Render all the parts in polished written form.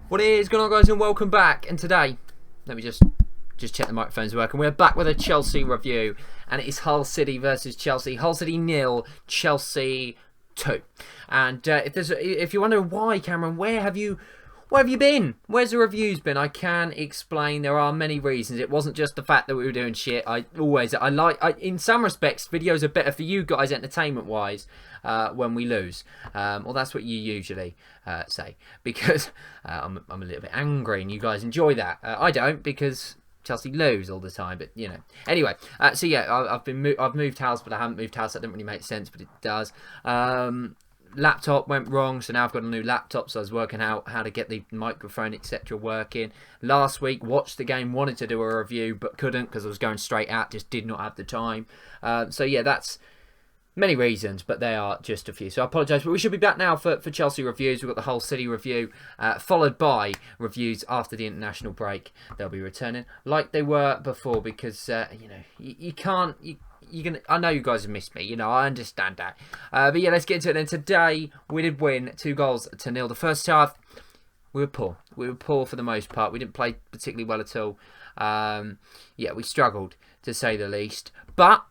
What is going on, guys, and welcome back. And today, let me just check the microphones working. We're back with a Chelsea review, and it is Hull City versus Chelsea. Hull City 0, Chelsea 2. And if you wonder why, Cameron, where have you been? Where's the reviews been? I can explain. There are many reasons. It wasn't just the fact that we were doing shit. In some respects, videos are better for you guys entertainment-wise when we lose. Well, that's what you usually say, because I'm a little bit angry and you guys enjoy that. I don't, because Chelsea lose all the time, but you know. Anyway, so yeah, I've moved house, but I haven't moved house. That didn't really make sense, but it does. Laptop went wrong, so now I've got a new laptop, so I was working out how to get the microphone etc working. Last week, watched the game, wanted to do a review but couldn't because I was going straight out, just did not have the time. So yeah, that's many reasons, but they are just a few, so I apologise. But we should be back now for Chelsea reviews. We've got the Hull City review, followed by reviews after the international break. They'll be returning like they were before, because you know, you can't... I know you guys have missed me, you know, I understand that. But yeah, let's get into it. And today, we did win 2-0. The first half, we were poor. We were poor for the most part. We didn't play particularly well at all. Yeah, we struggled, to say the least. But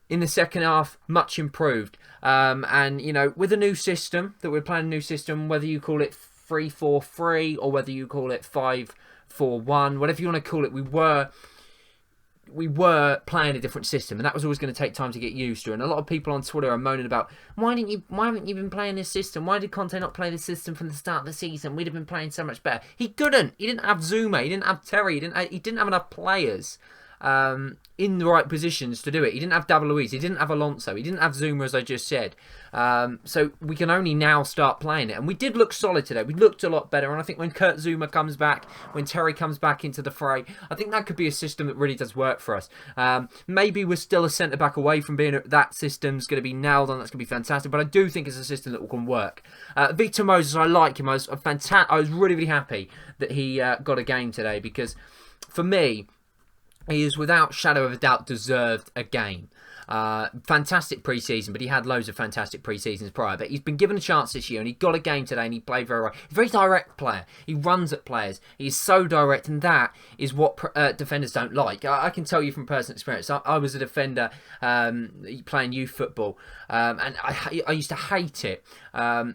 in the second half, much improved. And, you know, with a new system, that we're playing a new system, whether you call it 3-4-3 or whether you call it 5-4-1, whatever you want to call it, we were playing a different system, and that was always going to take time to get used to. And a lot of people on Twitter are moaning about, why haven't you been playing this system? Why did Conte not play this system from the start of the season? We'd have been playing so much better. He couldn't. He didn't have Zuma. He didn't have Terry. He didn't have enough players in the right positions to do it. He didn't have David Luiz. He didn't have Alonso. He didn't have Zuma, as I just said. So we can only now start playing it. And we did look solid today. We looked a lot better. And I think when Kurt Zuma comes back, when Terry comes back into the fray, I think that could be a system that really does work for us. Maybe we're still a centre-back away from being... That system's going to be nailed on. That's going to be fantastic. But I do think it's a system that can work. Victor Moses, I like him. I was really, really happy that he got a game today, because for me, he is without shadow of a doubt deserved a game. Fantastic pre-season, but he had loads of fantastic pre-seasons prior. But he's been given a chance this year, and he got a game today, and he played very well. He's a very direct player. He runs at players. He's so direct, and that is what defenders don't like. I can tell you from personal experience. I was a defender playing youth football, and I used to hate it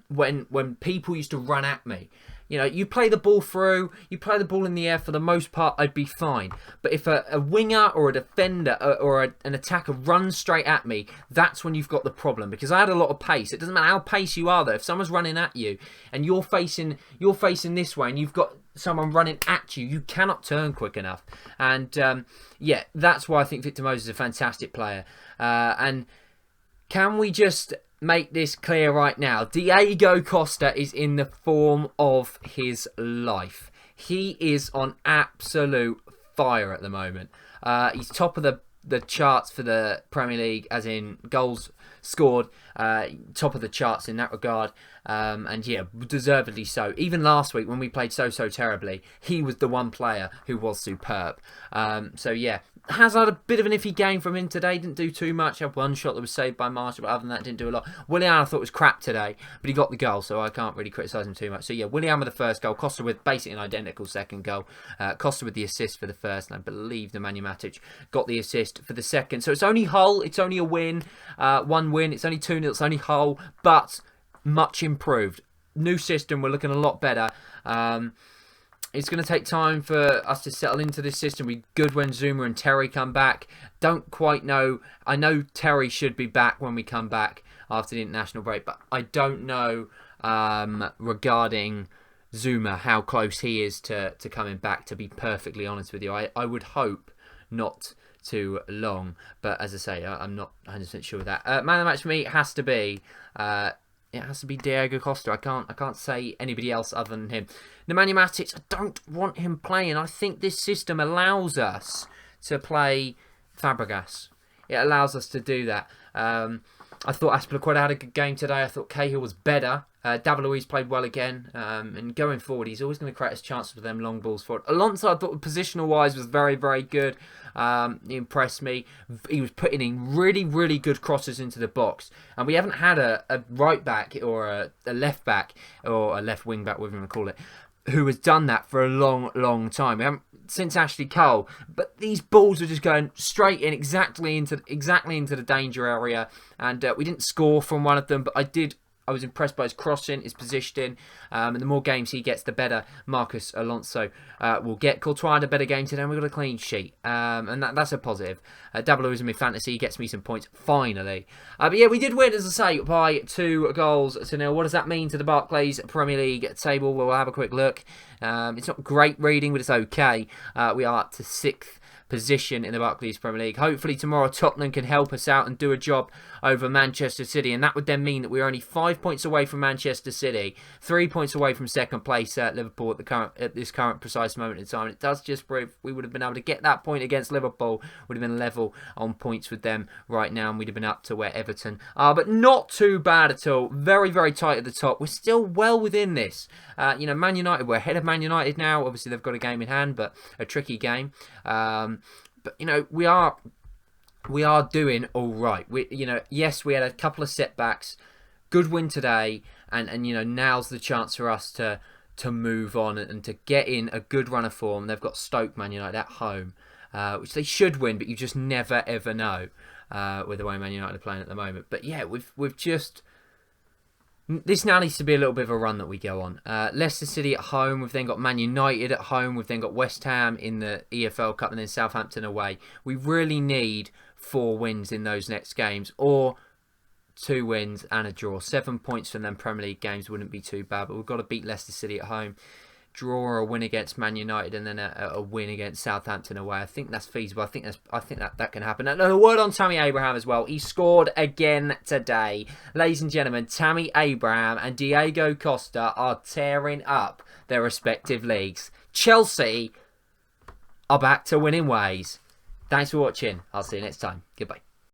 when people used to run at me. You know, you play the ball through, you play the ball in the air, for the most part, I'd be fine. But if a winger or a defender or an attacker runs straight at me, that's when you've got the problem. Because I had a lot of pace. It doesn't matter how pace you are, though. If someone's running at you and you're facing this way and you've got someone running at you, you cannot turn quick enough. And, yeah, that's why I think Victor Moses is a fantastic player. And can we just make this clear right now? Diego Costa is in the form of his life. He is on absolute fire at the moment. He's top of the charts for the Premier League, as in goals scored, top of the charts in that regard, and yeah, deservedly so. Even last week when we played so terribly, he was the one player who was superb. So yeah, has had a bit of an iffy game from him today. Didn't do too much. Had one shot that was saved by Marshall, but other than that, didn't do a lot. Willian, I thought, was crap today, but he got the goal, so I can't really criticise him too much. So yeah, Willian with the first goal, Costa with basically an identical second goal. Costa with the assist for the first, and I believe Nemanja Matic got the assist for the second. So it's only Hull. It's only a win, one win. It's only 2-0. It's only Hull, but much improved. New system. We're looking a lot better. It's going to take time for us to settle into this system. We're good when Zuma and Terry come back. Don't quite know. I know Terry should be back when we come back after the international break, but I don't know regarding Zuma how close he is to coming back, to be perfectly honest with you. I would hope not too long, but as I say, I'm not 100% sure of that. Man of the match for me has to be... it has to be Diego Costa. I can't say anybody else other than him. Nemanja Matic, I don't want him playing. I think this system allows us to play Fabregas. It allows us to do that. I thought Aspilicueta had a good game today. I thought Cahill was better. David Luiz played well again. And going forward, he's always going to create his chances with them long balls forward. Alonso, I thought positional-wise was very, very good. He impressed me. He was putting in really, really good crosses into the box. And we haven't had a right back or a left back or a left wing back, whatever you want to call it, who has done that for a long, long time. We haven't since Ashley Cole, but these balls are just going straight in, exactly into the danger area, and we didn't score from one of them, but I was impressed by his crossing, his positioning, and the more games he gets, the better Marcus Alonso will get. Courtois had a better game today, and we've got a clean sheet, and that's a positive. Dabble is in my fantasy, he gets me some points, finally. But yeah, we did win, as I say, by 2 goals to 0. What does that mean to the Barclays Premier League table? We'll have a quick look. It's not great reading, but it's okay. We are up to 6th position in the Barclays Premier League. Hopefully tomorrow Tottenham can help us out and do a job over Manchester City, and that would then mean that we're only 5 points away from Manchester City, 3 points away from second place Liverpool at this current precise moment in time. And it does just prove we would have been able to get that point against Liverpool, would have been level on points with them right now, and we'd have been up to where Everton are, but not too bad at all. Very, very tight at the top. We're still well within this. Man United, we're ahead of Man United now. Obviously they've got a game in hand, but a tricky game. But we are doing all right. Yes, we had a couple of setbacks. Good win today, and now's the chance for us to move on and to get in a good run of form. They've got Stoke, Man United at home, which they should win, but you just never ever know with the way Man United are playing at the moment. But yeah, we've just. This now needs to be a little bit of a run that we go on. Leicester City at home. We've then got Man United at home. We've then got West Ham in the EFL Cup, and then Southampton away. We really need 4 wins in those next games, or 2 wins and a draw. 7 points from them Premier League games wouldn't be too bad, but we've got to beat Leicester City at home, draw or a win against Man United, and then a win against Southampton away. I think that's feasible. I think that can happen. And a word on Tammy Abraham as well. He scored again today. Ladies and gentlemen, Tammy Abraham and Diego Costa are tearing up their respective leagues. Chelsea are back to winning ways. Thanks for watching. I'll see you next time. Goodbye.